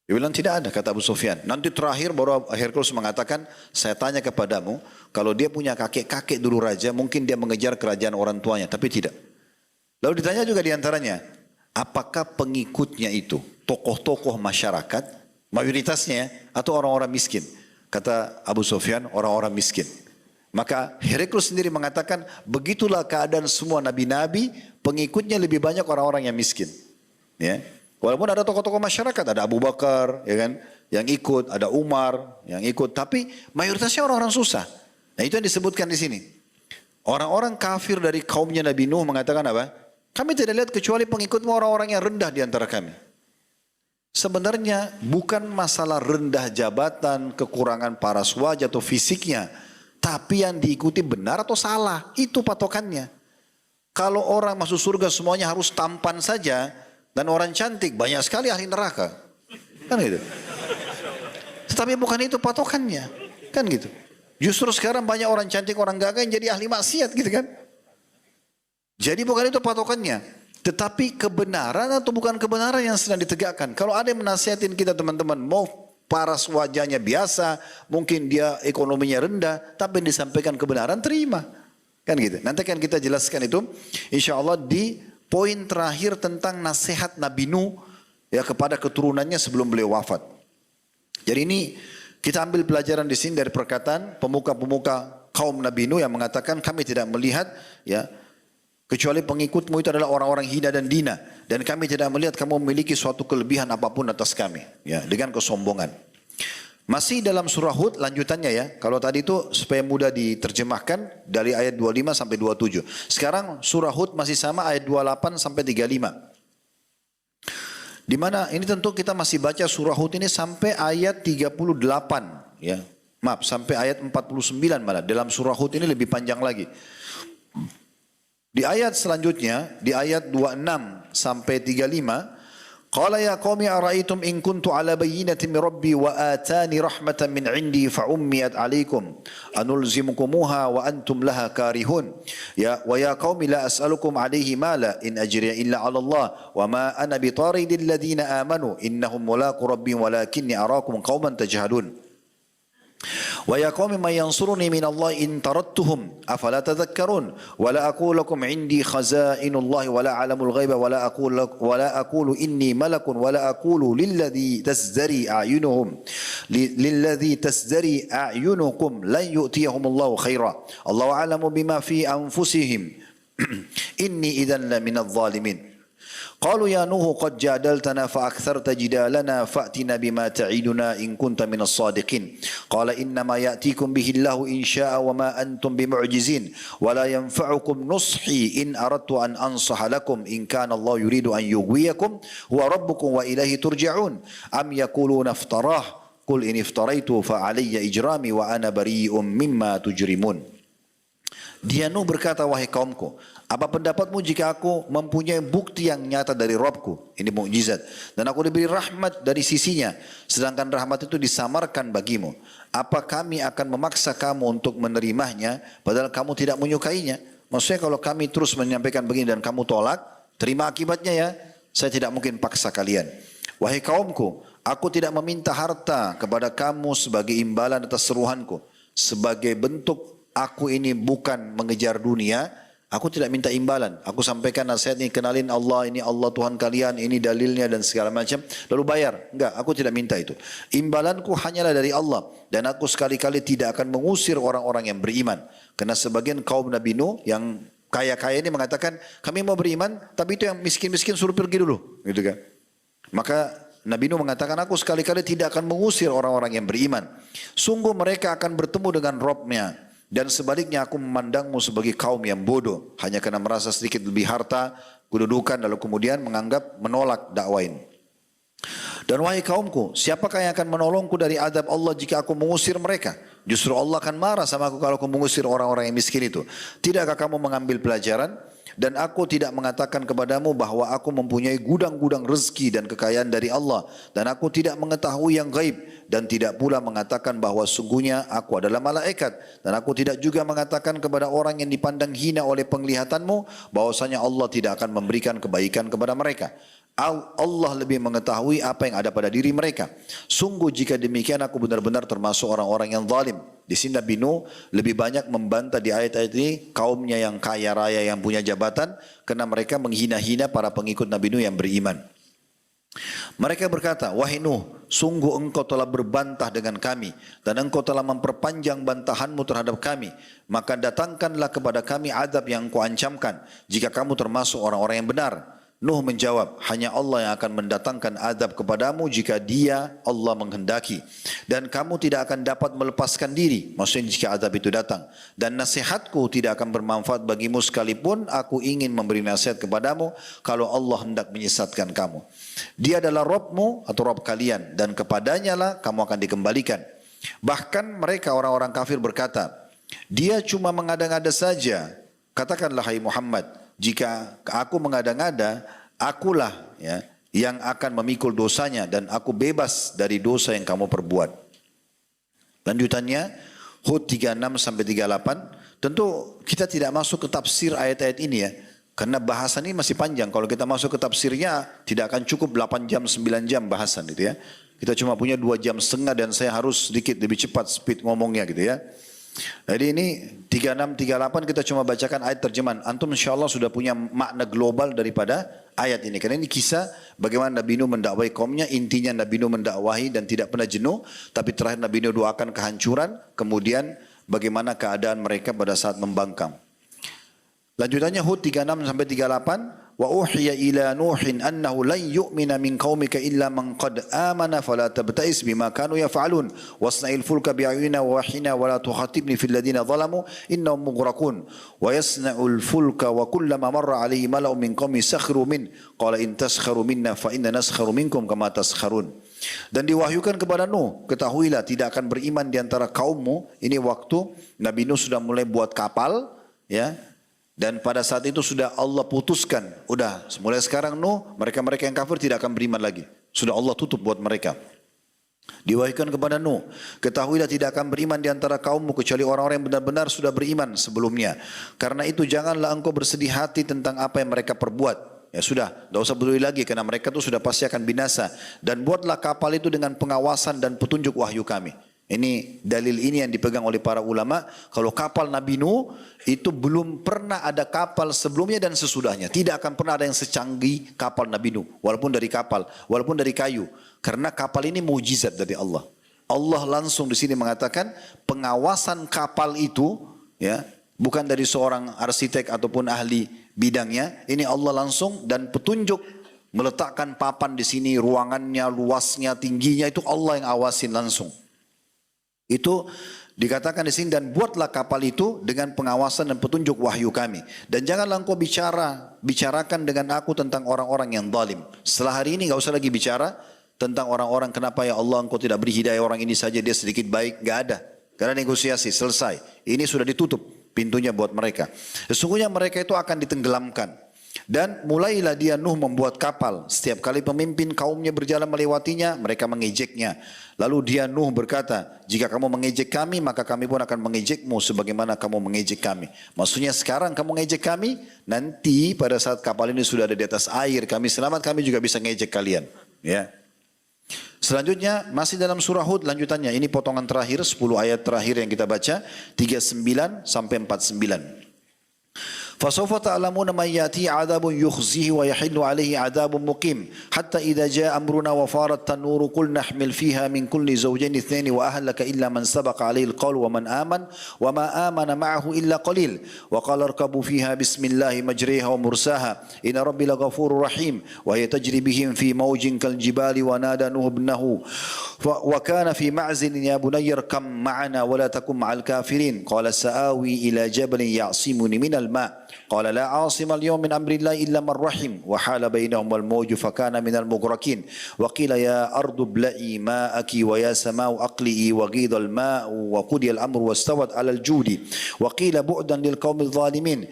Dia bilang tidak ada, kata Abu Sufyan. Nanti terakhir baru Hercules mengatakan, saya tanya kepadamu, kalau dia punya kakek-kakek dulu raja, mungkin dia mengejar kerajaan orang tuanya, tapi tidak. Lalu ditanya juga diantaranya, apakah pengikutnya itu tokoh-tokoh masyarakat, mayoritasnya, atau orang-orang miskin? Kata Abu Sufyan, orang-orang miskin. Maka Hercules sendiri mengatakan, begitulah keadaan semua nabi-nabi, pengikutnya lebih banyak orang-orang yang miskin. Ya. Walaupun ada tokoh-tokoh masyarakat, ada Abu Bakar, ya kan, yang ikut, ada Umar yang ikut, tapi mayoritasnya orang-orang susah. Nah itu yang disebutkan di sini. Orang-orang kafir dari kaumnya Nabi Nuh mengatakan apa? Kami tidak lihat kecuali pengikutmu orang-orang yang rendah di antara kami. Sebenarnya bukan masalah rendah jabatan, kekurangan paras wajah atau fisiknya, tapi yang diikuti benar atau salah, itu patokannya. Kalau orang masuk surga semuanya harus tampan saja, dan orang cantik, banyak sekali ahli neraka. Kan gitu. Tetapi bukan itu patokannya. Kan gitu. Justru sekarang banyak orang cantik, orang gagah yang jadi ahli maksiat gitu kan. Jadi bukan itu patokannya. Tetapi kebenaran atau bukan kebenaran yang sedang ditegakkan. Kalau ada yang menasihatin kita teman-teman, mau paras wajahnya biasa, mungkin dia ekonominya rendah, tapi yang disampaikan kebenaran terima. Kan gitu. Nanti akan kita jelaskan itu. Insya Allah di poin terakhir tentang nasihat Nabi Nuh ya kepada keturunannya sebelum beliau wafat. Jadi ini kita ambil pelajaran di sini dari perkataan pemuka-pemuka kaum Nabi Nuh yang mengatakan kami tidak melihat ya kecuali pengikutmu itu adalah orang-orang hina dan dina, dan kami tidak melihat kamu memiliki suatu kelebihan apapun atas kami ya dengan kesombongan. Masih dalam surah Hud lanjutannya ya. Kalau tadi itu supaya mudah diterjemahkan dari ayat 25 sampai 27. Sekarang surah Hud masih sama ayat 28 sampai 35. Di mana ini tentu kita masih baca surah Hud ini sampai ayat 38 ya. Maaf, sampai ayat 49 malah. Dalam surah Hud ini lebih panjang lagi. Di ayat selanjutnya, di ayat 26 sampai 35, Qala ya qaumi ara'aytum in kuntu ala bayyinatin min rabbi wa atani rahmatan min indi fa ummiyat alaikum anulzimukumuha wa antum laha karihun ya wa ya qaumi la as'alukum alaihi mala in ajriya illa 'ala Allah wa ma ana bitaridil ladina amanu innahum mulaqu rabbihim walakinni arakum qauman tajhalun. Wa ya qaumi man yansuruni min Allah in taradtuhum afala tadhakkarun wa la aqulu lakum indi khaza'inullahi wa la a'lamul ghaiba wa la aqulu inni malakun wa la aqulu lilladhi tasdari a'yunukum lan yu'tiyahumullahu khaira Allahu a'lamu bima fi anfusihim inni idhan la minadh dhalimin. قالوا يا نوح قد جادلتنا فأكثرت جدالنا فأتنا بما تعيدنا إن كنت من الصادقين قال إنما يأتيكم به الله إن شاء وما أنتم بمعجزين ولا ينفعكم نصحي إن أردت أن أنصح لكم إن كان الله يريد أن يغويكم هو ربكم وإليه ترجعون أم يقولون افتراه قل إن افتريت فعلي إجرامي وأنا بريء مما تجرمون. Dia Nuh berkata, wahai kaumku, apa pendapatmu jika aku mempunyai bukti yang nyata dari Rabbku? Ini mukjizat. Dan aku diberi rahmat dari sisinya. Sedangkan rahmat itu disamarkan bagimu. Apa kami akan memaksa kamu untuk menerimanya, padahal kamu tidak menyukainya? Maksudnya kalau kami terus menyampaikan begini dan kamu tolak, terima akibatnya ya. Saya tidak mungkin paksa kalian. Wahai kaumku, aku tidak meminta harta kepada kamu sebagai imbalan atas seruhanku. Sebagai bentuk aku ini bukan mengejar dunia, aku tidak minta imbalan. Aku sampaikan nasihat ini, kenalin Allah, ini Allah Tuhan kalian, ini dalilnya dan segala macam. Lalu bayar. Enggak, aku tidak minta itu. Imbalanku hanyalah dari Allah. Dan aku sekali-kali tidak akan mengusir orang-orang yang beriman. Karena sebagian kaum Nabi Nuh yang kaya-kaya ini mengatakan, kami mau beriman, tapi itu yang miskin-miskin suruh pergi dulu. Gitu kan. Maka Nabi Nuh mengatakan, aku sekali-kali tidak akan mengusir orang-orang yang beriman. Sungguh mereka akan bertemu dengan Rabb-nya. Dan sebaliknya aku memandangmu sebagai kaum yang bodoh. Hanya karena merasa sedikit lebih harta, kedudukan, lalu kemudian menolak dakwah ini. Dan wahai kaumku, siapakah yang akan menolongku dari adab Allah jika aku mengusir mereka? Justru Allah akan marah sama aku kalau aku mengusir orang-orang yang miskin itu. Tidakkah kamu mengambil pelajaran? Dan aku tidak mengatakan kepadamu bahwa aku mempunyai gudang-gudang rezeki dan kekayaan dari Allah. Dan aku tidak mengetahui yang gaib. Dan tidak pula mengatakan bahwa sungguhnya aku adalah malaikat. Dan aku tidak juga mengatakan kepada orang yang dipandang hina oleh penglihatanmu, bahwasanya Allah tidak akan memberikan kebaikan kepada mereka. Allah lebih mengetahui apa yang ada pada diri mereka. Sungguh jika demikian aku benar-benar termasuk orang-orang yang zalim. Di sini Nabi Nuh lebih banyak membantah di ayat-ayat ini kaumnya yang kaya raya yang punya jabatan karena mereka menghina-hina para pengikut Nabi Nuh yang beriman. Mereka berkata, wahai Nuh, sungguh engkau telah berbantah dengan kami dan engkau telah memperpanjang bantahanmu terhadap kami. Maka datangkanlah kepada kami adab yang engkau ancamkan jika kamu termasuk orang-orang yang benar. Nuh menjawab, hanya Allah yang akan mendatangkan adab kepadamu jika Dia Allah menghendaki. Dan kamu tidak akan dapat melepaskan diri, maksudnya jika adab itu datang. Dan nasihatku tidak akan bermanfaat bagimu sekalipun aku ingin memberi nasihat kepadamu kalau Allah hendak menyesatkan kamu. Dia adalah Rabbmu atau Rabb kalian dan kepadanya lah kamu akan dikembalikan. Bahkan mereka orang-orang kafir berkata, Dia cuma mengada-ngada saja. Katakanlah hai Muhammad, jika aku mengada-ngada, akulah ya yang akan memikul dosanya dan aku bebas dari dosa yang kamu perbuat. Lanjutannya Hud 36 sampai 38. Tentu kita tidak masuk ke tafsir ayat-ayat ini ya, karena bahasan ini masih panjang. Kalau kita masuk ke tafsirnya tidak akan cukup 8 jam 9 jam bahasan gitu ya. Kita cuma punya 2 jam setengah dan saya harus sedikit lebih cepat speed ngomongnya gitu ya. Jadi ini 36, 38 kita cuma bacakan ayat terjemahan. Antum insyaAllah sudah punya makna global daripada ayat ini. Karena ini kisah bagaimana Nabi Nuh mendakwahi kaumnya. Intinya Nabi Nuh mendakwahi dan tidak pernah jenuh. Tapi terakhir Nabi Nuh doakan kehancuran. Kemudian bagaimana keadaan mereka pada saat membangkang. Lanjutannya Hud 36 sampai 38. Wa uhiya ila Nuhin annahu lan yu'mina min qaumika illa man qad amana fala tabta'is bima kanu yaf'alun wasna'il fulka bi'ayunina wa wahina wa la tukhatibni fil ladina zalamu innahum mughraqun wa yasna'ul fulka wa kullama marra alayhi mala'un min qaumi sakhru min qala in taskharu minna fa inna naskharu minkum kama taskharun. Dan diwahyukan kepada Nuh, ketahuilah tidak akan beriman di antara kaummu. Ini waktu Nabi Nuh sudah mulai buat kapal ya. Dan pada saat itu sudah Allah putuskan, udah mulai sekarang Nuh, mereka-mereka yang kafir tidak akan beriman lagi. Sudah Allah tutup buat mereka. Diwahyukan kepada Nuh, ketahuilah tidak akan beriman di antara kaummu kecuali orang-orang yang benar-benar sudah beriman sebelumnya. Karena itu janganlah engkau bersedih hati tentang apa yang mereka perbuat. Ya sudah, tidak usah peduli lagi karena mereka itu sudah pasti akan binasa. Dan buatlah kapal itu dengan pengawasan dan petunjuk wahyu kami. Ini dalil ini yang dipegang oleh para ulama. Kalau kapal Nabi Nuh itu belum pernah ada kapal sebelumnya dan sesudahnya. Tidak akan pernah ada yang secanggih kapal Nabi Nuh. Walaupun dari kapal, walaupun dari kayu. Karena kapal ini mukjizat dari Allah. Allah langsung di sini mengatakan pengawasan kapal itu ya bukan dari seorang arsitek ataupun ahli bidangnya. Ini Allah langsung dan petunjuk meletakkan papan di sini, ruangannya, luasnya, tingginya itu Allah yang awasin langsung. Itu dikatakan di sini dan buatlah kapal itu dengan pengawasan dan petunjuk wahyu kami. Dan janganlah engkau bicarakan dengan aku tentang orang-orang yang zalim. Setelah hari ini enggak usah lagi bicara tentang orang-orang kenapa ya Allah engkau tidak beri hidayah orang ini saja dia sedikit baik. Enggak ada. Karena negosiasi selesai. Ini sudah ditutup pintunya buat mereka. Sesungguhnya mereka itu akan ditenggelamkan. Dan mulailah dia Nuh membuat kapal. Setiap kali pemimpin kaumnya berjalan melewatinya, mereka mengejeknya. Lalu dia Nuh berkata, jika kamu mengejek kami, maka kami pun akan mengejekmu sebagaimana kamu mengejek kami. Maksudnya sekarang kamu mengejek kami, nanti pada saat kapal ini sudah ada di atas air, kami selamat, kami juga bisa mengejek kalian. Ya. Selanjutnya masih dalam surah Hud lanjutannya. Ini potongan terakhir, 10 ayat terakhir yang kita baca, 39 sampai 49. فسوف تعلمون من يأتي عذاب يخزيه ويحل عليه عذاب مقيم حتى إذا جاء أمرنا وفار التنور قل نحمل فيها من كل زوجين اثنين وأهلك إلا من سبق عليه القول ومن آمن وما آمن معه إلا قليل وقال اركبوا فيها بسم الله مجريها ومرساها إن ربي لغفور رحيم وهي تجري بهم في موج كالجبال ونادى نوح ابنه وكان في معزل يا بني اركب معنا ولا تكن مع الكافرين قال سآوي إلى جبل يعصمني من الماء قال لا عاصم اليوم من أمر الله إلا من رحم وحال بينهم الموج فكان من المغرقين وقيل يا أرض ابلعي ماءك ويا سماء أقلئي وغيض الماء وقضي الأمر واستوت على الجود وقيل بعدا للقوم الظالمين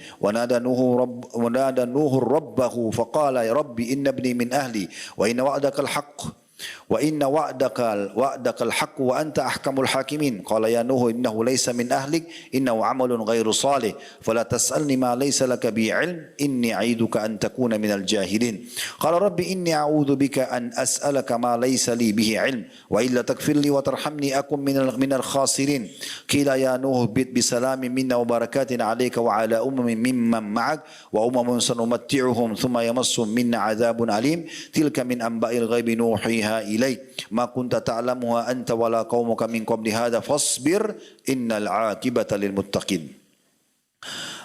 ونادى نوح ربه فقال يا ربي إن ابني من أهلي وإن وعدك الحق Wa inna wa'dakal haqq wa anta ahkamul hakimin. Qala ya Nuh innahu laysa min ahlik innahu amalun ghairu salih fala tas'alni ma laysa laka bi ilm inni a'iduka an takuna minal jahilin. Qala rabbi inni a'udzu bika an as'alaka ma laysa li bihi ilm wa illa takfir li wa tarhamni akum minal khasirin. Qila ya Nuh bisalamin minna wa barakatin alayka wa ala ummin mimman ma'ak wa umamun sanumatti'uhum thumma yamassum minna 'adzabun alim. Tilka min amba'il ghaibi nuhiha ilaik ma kunta ta'lamuha anta wala qaumuka min qabli hadha fasbir innal 'aqibata lil muttaqin.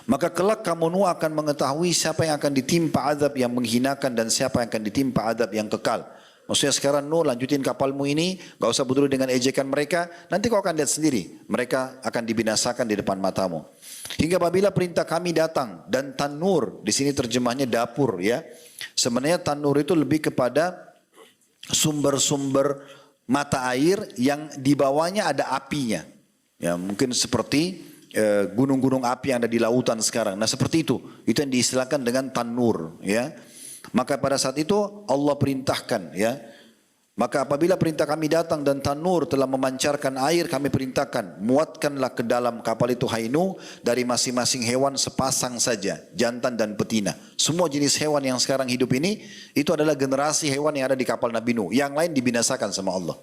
Maka kelak kamu Nuh akan mengetahui siapa yang akan ditimpa azab yang menghinakan dan siapa yang akan ditimpa azab yang kekal. Maksudnya sekarang Nuh lanjutin kapalmu ini, gak usah peduli dengan ejekan mereka, nanti kau akan lihat sendiri, mereka akan dibinasakan di depan matamu. Hingga apabila perintah kami datang dan tanur, di sini terjemahnya dapur ya. Sebenarnya tanur itu lebih kepada sumber-sumber mata air yang di bawahnya ada apinya. Ya, mungkin seperti gunung-gunung api yang ada di lautan sekarang. Nah, seperti itu. Itu yang diistilahkan dengan tanur, ya. Maka pada saat itu Allah perintahkan, ya. Maka apabila perintah kami datang dan tanur telah memancarkan air, kami perintahkan, muatkanlah ke dalam kapal itu hai Nuh dari masing-masing hewan sepasang saja, jantan dan betina. Semua jenis hewan yang sekarang hidup ini, itu adalah generasi hewan yang ada di kapal Nabi Nuh. Yang lain dibinasakan sama Allah.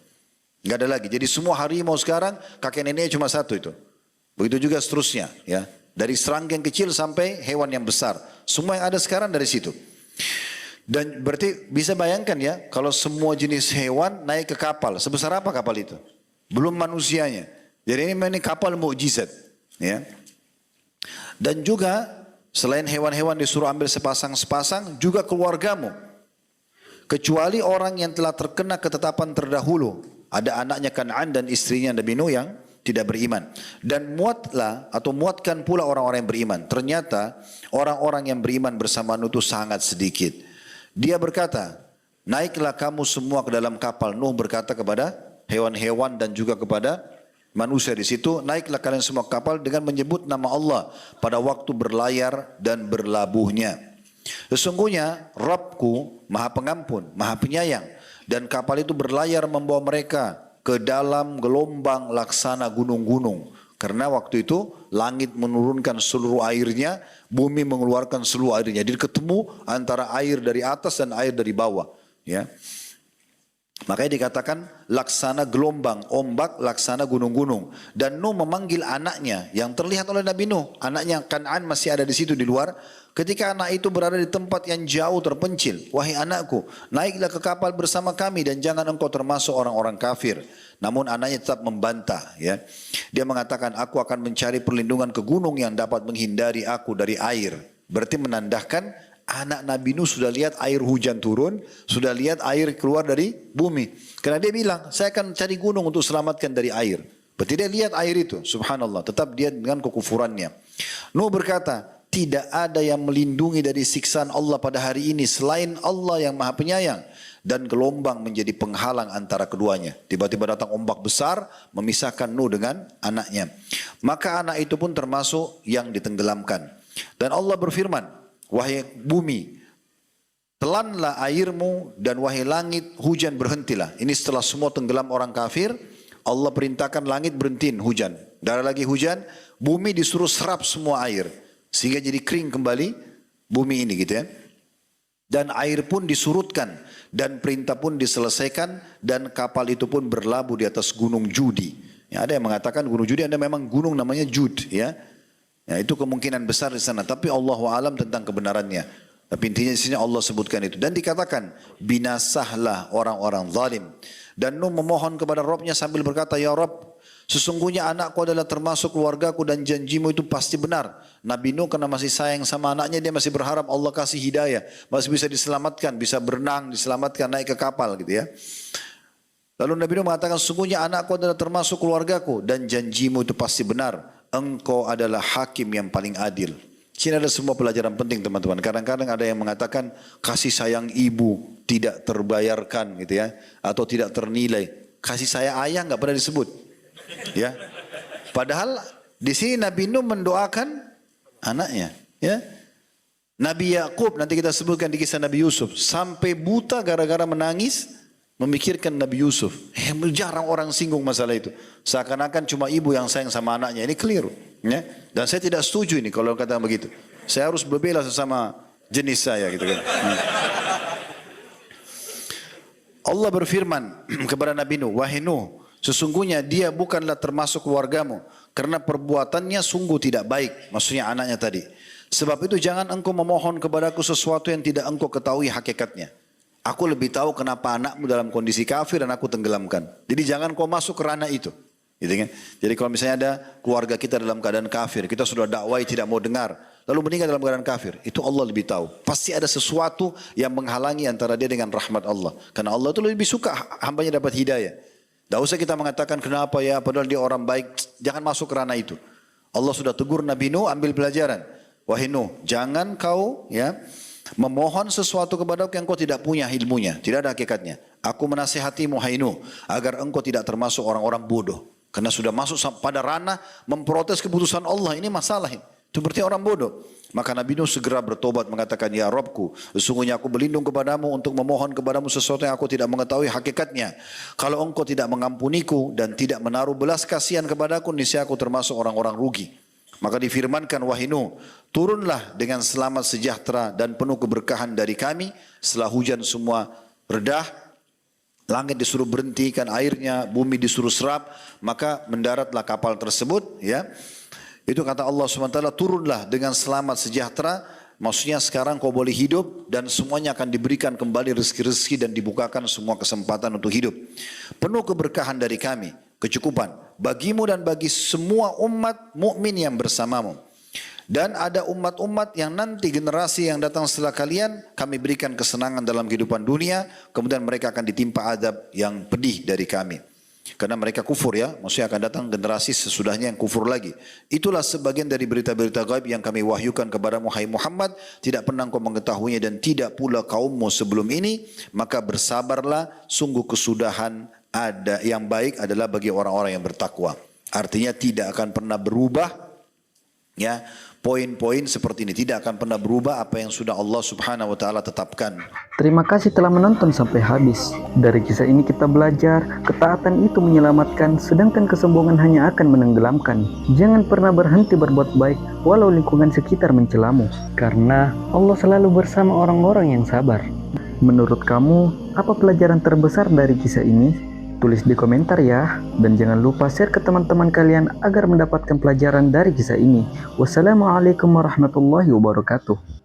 Nggak ada lagi. Jadi semua harimau sekarang, kakek neneknya cuma satu itu. Begitu juga seterusnya, ya. Dari serangga yang kecil sampai hewan yang besar. Semua yang ada sekarang dari situ. Dan berarti bisa bayangkan ya, kalau semua jenis hewan naik ke kapal, sebesar apa kapal itu? Belum manusianya. Jadi ini kapal mukjizat, ya. Dan juga selain hewan-hewan disuruh ambil sepasang-sepasang, juga keluargamu. Kecuali orang yang telah terkena ketetapan terdahulu. Ada anaknya Kan'an dan istrinya Nabi Nuh yang tidak beriman. Dan muatkan pula orang-orang yang beriman. Ternyata orang-orang yang beriman bersama Nuh itu sangat sedikit. Dia berkata, naiklah kamu semua ke dalam kapal. Nuh berkata kepada hewan-hewan dan juga kepada manusia di situ, naiklah kalian semua ke kapal dengan menyebut nama Allah pada waktu berlayar dan berlabuhnya. Sesungguhnya Rabbku Maha Pengampun, Maha Penyayang, dan kapal itu berlayar membawa mereka ke dalam gelombang laksana gunung-gunung. Karena waktu itu langit menurunkan seluruh airnya, bumi mengeluarkan seluruh airnya. Jadi ketemu antara air dari atas dan air dari bawah. Ya. Makanya dikatakan laksana gelombang, ombak laksana gunung-gunung. Dan Nuh memanggil anaknya yang terlihat oleh Nabi Nuh. Anaknya Kan'an masih ada di situ di luar. Ketika anak itu berada di tempat yang jauh terpencil. Wahai anakku, naiklah ke kapal bersama kami dan jangan engkau termasuk orang-orang kafir. Namun anaknya tetap membantah, ya. Dia mengatakan, aku akan mencari perlindungan ke gunung yang dapat menghindari aku dari air. Berarti menandakan anak Nabi Nuh sudah lihat air hujan turun, sudah lihat air keluar dari bumi. Karena dia bilang, saya akan cari gunung untuk selamatkan dari air. Berarti dia lihat air itu, subhanallah. Tetap dia dengan kekufurannya. Nuh berkata, tidak ada yang melindungi dari siksaan Allah pada hari ini selain Allah yang Maha Penyayang. Dan gelombang menjadi penghalang antara keduanya. Tiba-tiba datang ombak besar memisahkan Nuh dengan anaknya. Maka anak itu pun termasuk yang ditenggelamkan. Dan Allah berfirman, wahai bumi, telanlah airmu dan wahai langit, hujan berhentilah. Ini setelah semua tenggelam orang kafir, Allah perintahkan langit berhentiin hujan. Tidak ada lagi hujan, bumi disuruh serap semua air. Sehingga jadi kering kembali bumi ini gitu ya. Dan air pun disurutkan dan perintah pun diselesaikan dan kapal itu pun berlabuh di atas gunung Judi. Ya, ada yang mengatakan gunung Judi ada memang gunung namanya Jud, ya. Ya, itu kemungkinan besar di sana, tapi Allahu alam tentang kebenarannya. Tapi intinya di sini Allah sebutkan itu dan dikatakan binasahlah orang-orang zalim. Dan Nuh memohon kepada Rabbnya sambil berkata, ya Rabb, sesungguhnya anakku adalah termasuk keluargaku dan janjimu itu pasti benar. Nabi Nuh karena masih sayang sama anaknya, dia masih berharap Allah kasih hidayah. Masih bisa diselamatkan, bisa berenang, diselamatkan, naik ke kapal gitu ya. Lalu Nabi Nuh mengatakan, sesungguhnya anakku adalah termasuk keluargaku dan janjimu itu pasti benar. Engkau adalah hakim yang paling adil. Sini ada semua pelajaran penting teman-teman. Kadang-kadang ada yang mengatakan kasih sayang ibu tidak terbayarkan gitu ya. Atau tidak ternilai. Kasih sayang ayah nggak pernah disebut. Ya, padahal di sini Nabi Nuh mendoakan anaknya. Ya, Nabi Yakub nanti kita sebutkan di kisah Nabi Yusuf sampai buta gara-gara menangis memikirkan Nabi Yusuf. Jarang orang singgung masalah itu. Seakan-akan cuma ibu yang sayang sama anaknya. Ini keliru. Ya? Dan saya tidak setuju ini kalau kata begitu. Saya harus berbela sesama jenis saya gitu kan. Allah berfirman kepada Nabi Nuh, wahai Nuh, sesungguhnya dia bukanlah termasuk keluargamu karena perbuatannya sungguh tidak baik. Maksudnya anaknya tadi. Sebab itu jangan engkau memohon kepadaku sesuatu yang tidak engkau ketahui hakikatnya. Aku lebih tahu kenapa anakmu dalam kondisi kafir dan aku tenggelamkan. Jadi jangan kau masuk ke ranah itu. Gitu kan? Jadi kalau misalnya ada keluarga kita dalam keadaan kafir, kita sudah dakwai tidak mau dengar, lalu meninggal dalam keadaan kafir, itu Allah lebih tahu. Pasti ada sesuatu yang menghalangi antara dia dengan rahmat Allah. Karena Allah itu lebih suka hambanya dapat hidayah. Tidak usah kita mengatakan kenapa ya, padahal dia orang baik. Jangan masuk ke ranah itu. Allah sudah tegur Nabi Nuh, ambil pelajaran. Wahai Nuh, jangan kau ya memohon sesuatu kepadaku yang kau tidak punya ilmunya, tidak ada hakikatnya. Aku menasihatimu hai Nuh, agar engkau tidak termasuk orang-orang bodoh. Karena sudah masuk pada ranah memprotes keputusan Allah, ini masalah. Itu berarti orang bodoh. Maka Nabi Nuh segera bertobat mengatakan, ya Rabbku, sesungguhnya aku berlindung kepadamu untuk memohon kepadamu sesuatu yang aku tidak mengetahui hakikatnya. Kalau engkau tidak mengampuniku dan tidak menaruh belas kasihan kepadaku, niscaya aku termasuk orang-orang rugi. Maka difirmankan, wahai Nuh, turunlah dengan selamat sejahtera dan penuh keberkahan dari kami. Setelah hujan semua redah, langit disuruh berhentikan airnya, bumi disuruh serap, maka mendaratlah kapal tersebut. Ya, itu kata Allah SWT, turunlah dengan selamat sejahtera. Maksudnya sekarang kau boleh hidup dan semuanya akan diberikan kembali rezeki-rezeki dan dibukakan semua kesempatan untuk hidup. Penuh keberkahan dari kami, kecukupan bagimu dan bagi semua umat mukmin yang bersamamu. Dan ada umat-umat yang nanti generasi yang datang setelah kalian kami berikan kesenangan dalam kehidupan dunia, kemudian mereka akan ditimpa azab yang pedih dari kami. Karena mereka kufur ya, maksudnya akan datang generasi sesudahnya yang kufur lagi. Itulah sebagian dari berita-berita gaib yang kami wahyukan kepadamu hai Muhammad, tidak pernah kau mengetahuinya dan tidak pula kaummu sebelum ini, maka bersabarlah, sungguh kesudahan ada yang baik adalah bagi orang-orang yang bertakwa. Artinya tidak akan pernah berubah ya, poin-poin seperti ini tidak akan pernah berubah apa yang sudah Allah Subhanahu wa taala tetapkan. Terima kasih telah menonton sampai habis. Dari kisah ini kita belajar, ketaatan itu menyelamatkan, sedangkan kesombongan hanya akan menenggelamkan. Jangan pernah berhenti berbuat baik, walau lingkungan sekitar mencelamu. Karena Allah selalu bersama orang-orang yang sabar. Menurut kamu, apa pelajaran terbesar dari kisah ini? Tulis di komentar ya. Dan jangan lupa share ke teman-teman kalian agar mendapatkan pelajaran dari kisah ini. Wassalamualaikum warahmatullahi wabarakatuh.